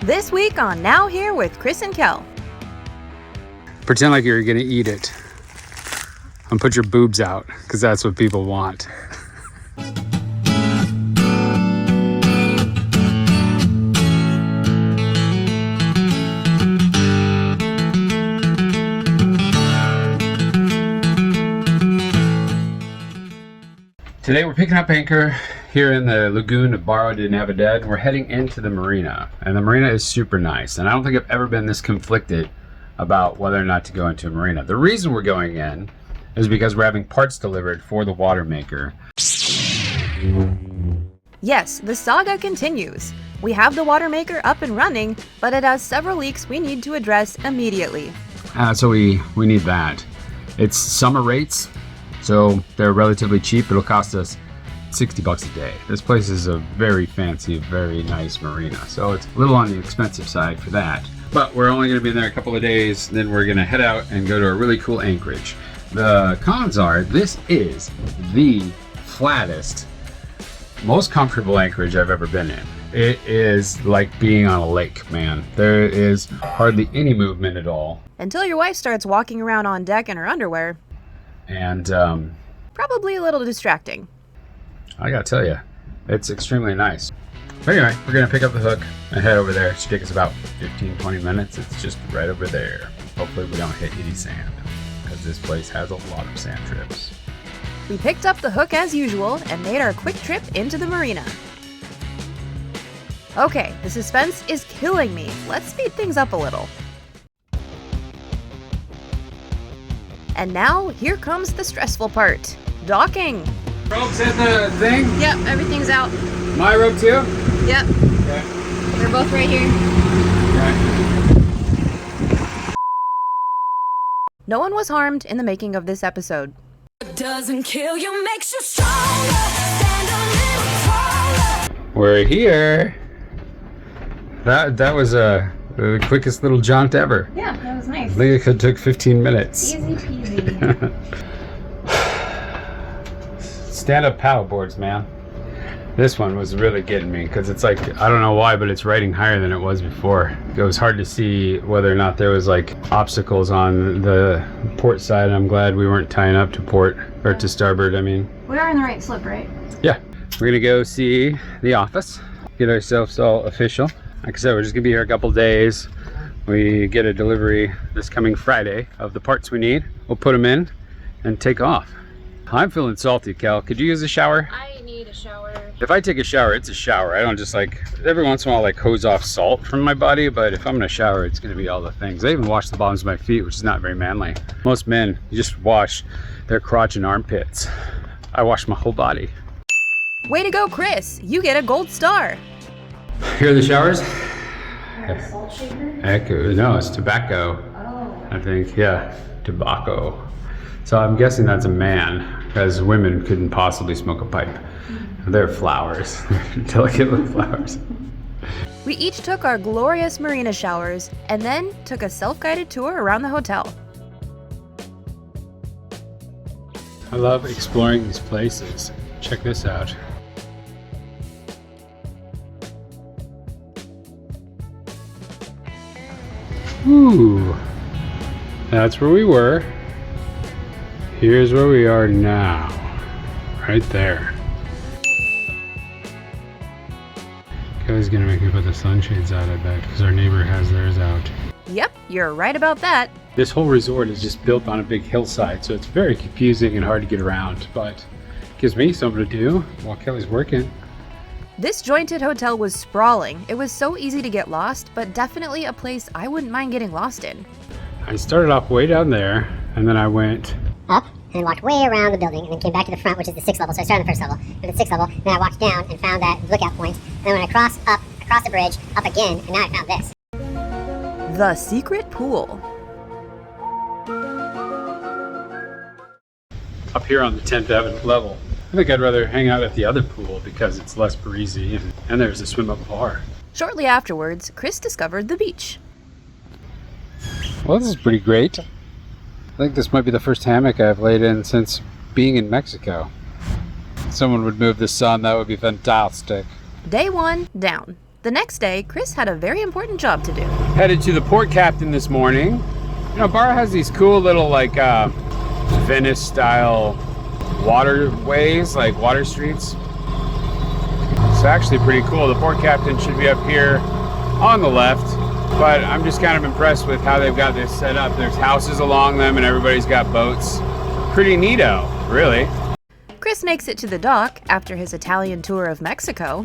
This week on Now Here with Chris and Kell. Pretend like you're gonna eat it and put your boobs out, because that's what people want. Today we're picking up anchor here in the lagoon of Barra de Navidad. We're heading into the marina, and the marina is super nice, and I don't think I've ever been this conflicted about whether or not to go into a marina. The reason we're going in is because we're having parts delivered for the watermaker. Yes, the saga continues. We have the watermaker up and running, but it has several leaks we need to address immediately. So we need that. It's summer rates, so they're relatively cheap. It'll cost us $60 a day. This place is a very fancy, very nice marina, so it's a little on the expensive side for that. But we're only going to be there a couple of days, then we're going to head out and go to a really cool anchorage. The cons are, this is the flattest, most comfortable anchorage I've ever been in. It is like being on a lake, man. There is hardly any movement at all. Until your wife starts walking around on deck in her underwear. And probably a little distracting. I gotta tell you, it's extremely nice. But anyway, we're gonna pick up the hook and head over there. It should take us about 15-20 minutes. It's just right over there. Hopefully we don't hit any sand, because this place has a lot of sand trips. We picked up the hook as usual and made our quick trip into the marina. Okay, the suspense is killing me. Let's speed things up a little. And now, here comes the stressful part. Docking. Rope's hit the thing? Yep, everything's out. My rope too? Yep. Okay. They're both right here. Okay. No one was harmed in the making of this episode. It doesn't kill you, makes you stronger. Stand a little taller. We're here. That was the quickest little jaunt ever. Yeah, that was nice. I think it took 15 minutes. Easy peasy. Stand-up paddle boards, man. This one was really getting me, because it's like, I don't know why, but it's rating higher than it was before. It was hard to see whether or not there was like obstacles on the port side. I'm glad we weren't tying up to port, or to starboard, I mean. We are in the right slip, right? Yeah. We're gonna go see the office, get ourselves all official. Like I said, we're just gonna be here a couple days. We get a delivery this coming Friday of the parts we need. We'll put them in and take off. I'm feeling salty, Kel. Could you use a shower? I need a shower. If I take a shower, it's a shower. I don't just like, every once in a while, like hose off salt from my body, but if I'm gonna shower, it's gonna be all the things. I even wash the bottoms of my feet, which is not very manly. Most men, you just wash their crotch and armpits. I wash my whole body. Way to go, Chris. You get a gold star. Here are the showers. Salt shaker? Echo, no, it's tobacco. Oh. I think, yeah, tobacco. So I'm guessing that's a man, because women couldn't possibly smoke a pipe. They're flowers, delicate little flowers. We each took our glorious marina showers and then took a self-guided tour around the hotel. I love exploring these places. Check this out. Ooh, that's where we were. Here's where we are now, right there. Kelly's gonna make me put the sunshades out, I bet, because our neighbor has theirs out. Yep, you're right about that. This whole resort is just built on a big hillside, so it's very confusing and hard to get around, but gives me something to do while Kelly's working. This jointed hotel was sprawling. It was so easy to get lost, but definitely a place I wouldn't mind getting lost in. I started off way down there, and then I went up and then walked way around the building and then came back to the front, which is the 6th level. So I started on the 1st level, and the 6th level, then I walked down and found that lookout point. Then when I crossed up, across the bridge, up again, and now I found this. The secret pool. up here on the 10th Avenue level. I think I'd rather hang out at the other pool because it's less breezy and there's a swim up bar. Shortly afterwards, Chris discovered the beach. Well, this is pretty great. I think this might be the first hammock I've laid in since being in Mexico. If someone would move the sun, that would be fantastic. Day one, down. The next day, Chris had a very important job to do. Headed to the port captain this morning. You know, Barra has these cool little like Venice style waterways, like water streets. It's actually pretty cool. The port captain should be up here on the left, but I'm just kind of impressed with how they've got this set up. There's houses along them and everybody's got boats. Pretty neato, really. Chris makes it to the dock after his Italian tour of Mexico.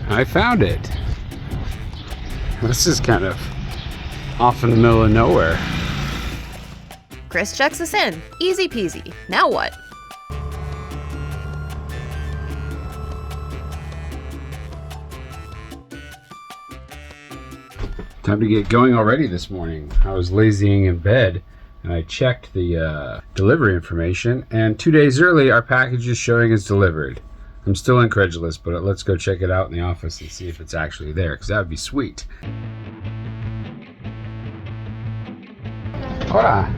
I found it. This is kind of off in the middle of nowhere. Chris checks us in. Easy peasy. Now what? Time to get going already this morning. I was lazying in bed and I checked the delivery information, and 2 days early our package is showing it's delivered. I'm still incredulous, but let's go check it out in the office and see if it's actually there, because that would be sweet. Hola.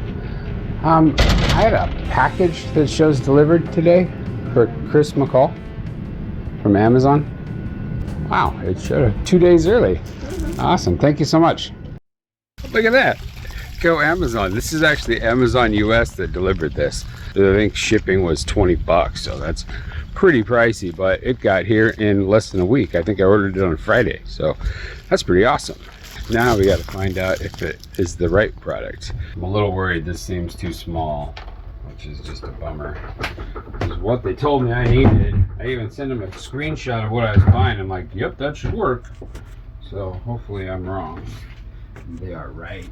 I had a package that shows delivered today for Chris McCall from Amazon. Wow, it showed 2 days early. Awesome, thank you so much. Look at that. Go Amazon. This is actually Amazon US that delivered this. I think shipping was 20 bucks, so that's pretty pricey, but it got here in less than a week. I think I ordered it on Friday, so that's pretty awesome. Now we got to find out if it is the right product. I'm a little worried this seems too small, which is just a bummer. This is what they told me I needed. I even sent them a screenshot of what I was buying. I'm like, yep, that should work. So hopefully I'm wrong. They are right.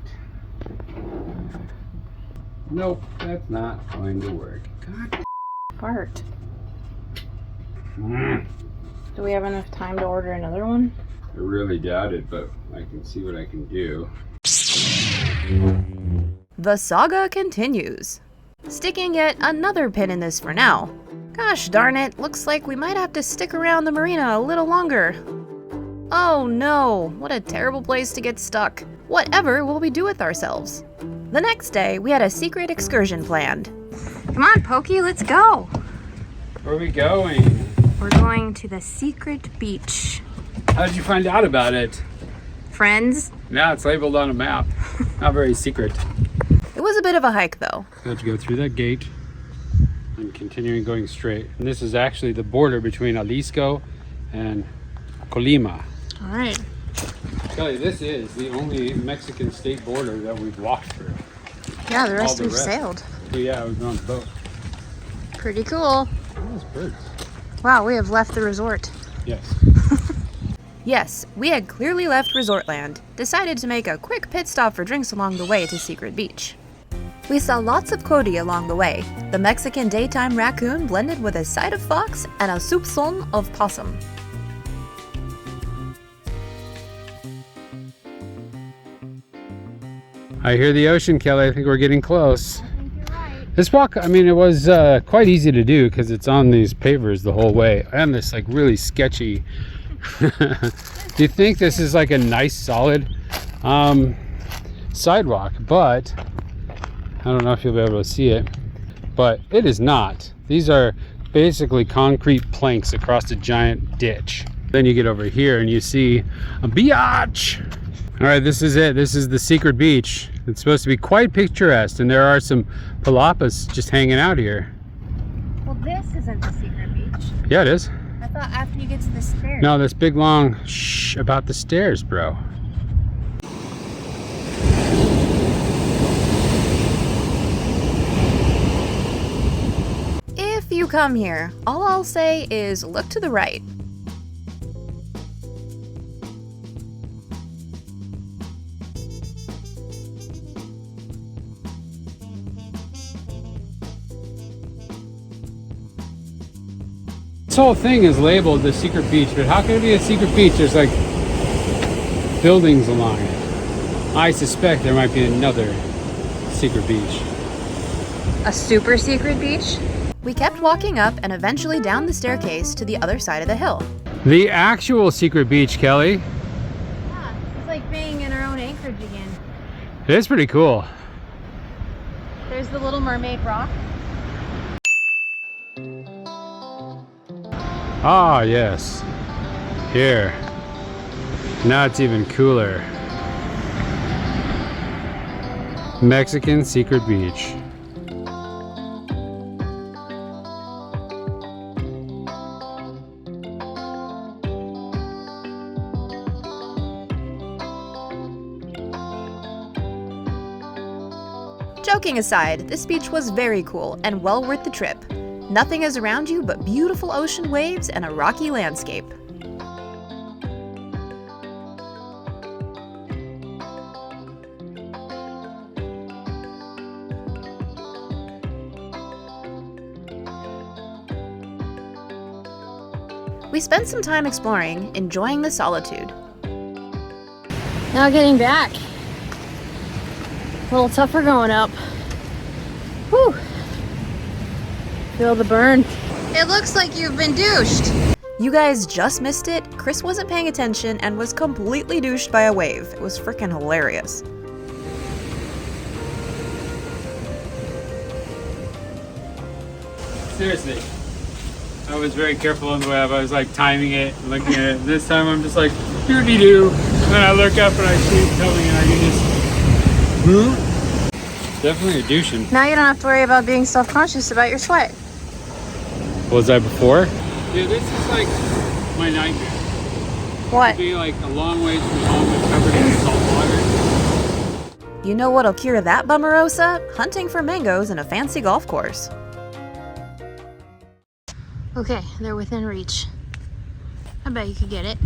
Nope, that's not going to work. God. Fart. Mm. Do we have enough time to order another one? I really doubt it, but I can see what I can do. The saga continues. Sticking yet another pin in this for now. Gosh darn it, looks like we might have to stick around the marina a little longer. Oh no, what a terrible place to get stuck. Whatever will we do with ourselves? The next day, we had a secret excursion planned. Come on, Pokey, let's go. Where are we going? We're going to the secret beach. How did you find out about it? Friends? Now it's labeled on a map. Not very secret. It was a bit of a hike though. You have to go through that gate and continuing going straight. And this is actually the border between Jalisco and Colima. All right. Kelly, this is the only Mexican state border that we've walked through. Yeah, the rest All the we've rest. sailed. Oh yeah, we've been on the boat. Pretty cool. Oh, those birds. Wow, we have left the resort. Yes. Yes, we had clearly left Resortland, decided to make a quick pit stop for drinks along the way to Secret Beach. We saw lots of cody along the way, the Mexican daytime raccoon blended with a side of fox and a soupçon of possum. I hear the ocean, Kelly. I think we're getting close. This walk, I mean, it was quite easy to do because it's on these pavers the whole way and this like really sketchy. Do you think this is like a nice solid sidewalk? But I don't know if you'll be able to see it, but it is not. These are basically concrete planks across a giant ditch. Then you get over here and you see a beach. All right, this is it. This is the secret beach. It's supposed to be quite picturesque, and there are some palapas just hanging out here. Well, this isn't the secret beach. Yeah, it is. I thought after you get to the stairs. No, this big long shh about the stairs, bro. If you come here, all I'll say is look to the right. This whole thing is labeled the secret beach, but how can it be a secret beach? There's like buildings along it. I suspect there might be another secret beach. A super secret beach? We kept walking up and eventually down the staircase to the other side of the hill. The actual secret beach, Kelly. Yeah, it's like being in our own anchorage again. It is pretty cool. There's the Little Mermaid rock. Ah, yes. Here. Now it's even cooler. Mexican Secret Beach. Joking aside, this beach was very cool and well worth the trip. Nothing is around you but beautiful ocean waves and a rocky landscape. We spent some time exploring, enjoying the solitude. Now getting back. A little tougher going up. Whew. Feel the burn. It looks like you've been douched. You guys just missed it. Chris wasn't paying attention and was completely douched by a wave. It was freaking hilarious. Seriously. I was very careful on the way up. I was like timing it, looking at it. This time I'm just like doo-dee-doo. And then I look up and I see it coming and I can just Definitely a douching. Now you don't have to worry about being self-conscious about your sweat. Was I before? Yeah, this is like my nightmare. What? Be like a long ways from home and covered in salt water. You know what'll cure that bummerosa? Hunting for mangoes in a fancy golf course. Okay, they're within reach. I bet you could get it.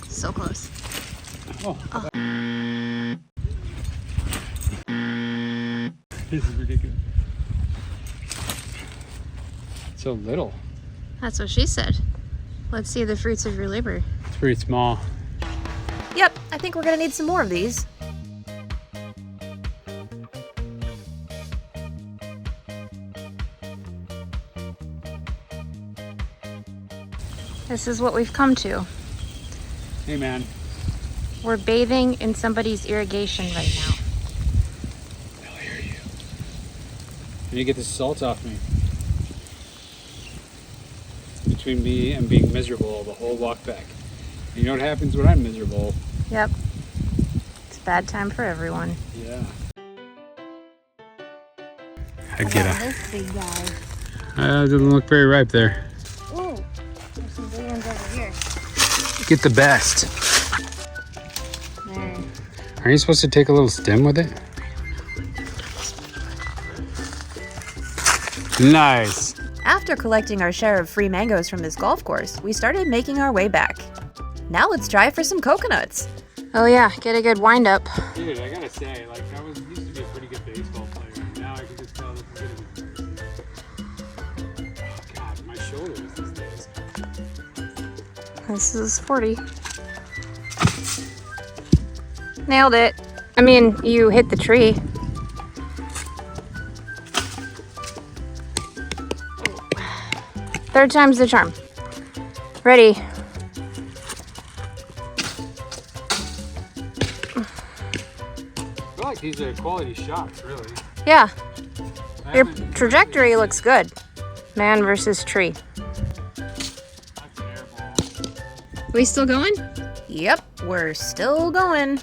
So close. Oh. This is ridiculous. So little. That's what she said. Let's see the fruits of your labor. It's pretty small. Yep, I think we're gonna need some more of these. This is what we've come to. Hey man. We're bathing in somebody's irrigation right now. I'll hear you. I need to get the salt off me. Between me and being miserable the whole walk back. You know what happens when I'm miserable? Yep. It's a bad time for everyone. Yeah. I get it. This big guy. Doesn't look very ripe there. Ooh, there's some big ones over here. Get the best. There. Are you supposed to take a little stem with it? Nice. After collecting our share of free mangoes from this golf course, we started making our way back. Now let's try for some coconuts. Oh yeah, get a good wind up. Dude, I gotta say, like, I used to be a pretty good baseball player. Now I can just tell that I'm good at it. Oh god, my shoulders these days. This is 40. Nailed it. I mean, you hit the tree. Third time's the charm. Ready. I feel like these are quality shots, really. Yeah. Your trajectory looks good. Man versus tree. That's an air ball. We still going? Yep, we're still going.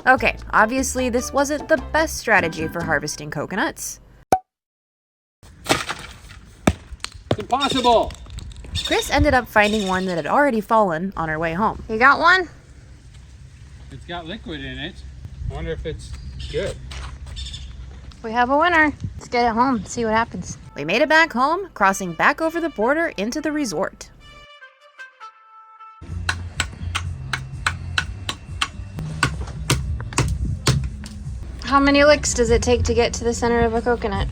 Okay, obviously this wasn't the best strategy for harvesting coconuts. It's impossible! Chris ended up finding one that had already fallen on our way home. You got one? It's got liquid in it. I wonder if it's good. We have a winner. Let's get it home, see what happens. We made it back home, crossing back over the border into the resort. How many licks does it take to get to the center of a coconut?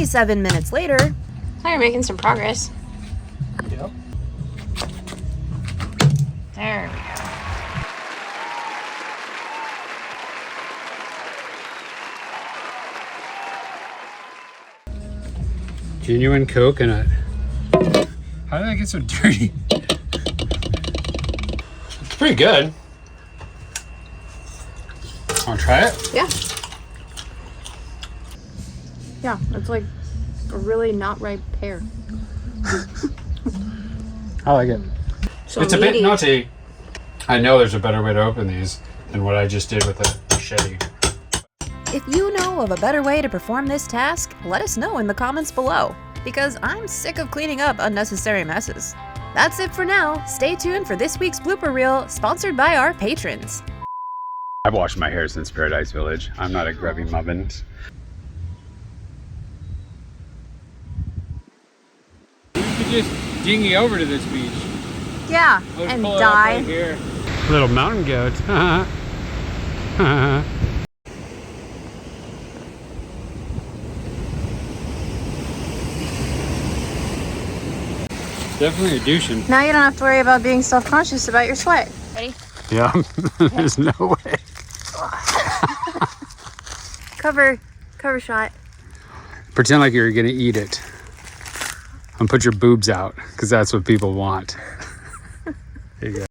27 minutes later, Oh, you're making some progress. Yep. There we go. Genuine coconut. How did that get so dirty? It's pretty good. Want to try it? Yeah. Yeah, it's like a really not ripe pear. I like it. So It's a bit meaty. nutty. I know there's a better way to open these than what I just did with a machete. if you know of a better way to perform this task, let us know in the comments below, because I'm sick of cleaning up unnecessary messes. That's it for now. Stay tuned for this week's blooper reel, sponsored by our patrons. I've washed my hair since Paradise Village. I'm not a grubby muffin. We could just dinghy over to this beach. Yeah, Let's and pull it up die. right here. Little mountain goat. Definitely a douching. Now you don't have to worry about being self-conscious about your sweat. Ready? Yeah, there's no way. Cover shot. Pretend like you're gonna eat it. And put your boobs out, because that's what people want. There you go.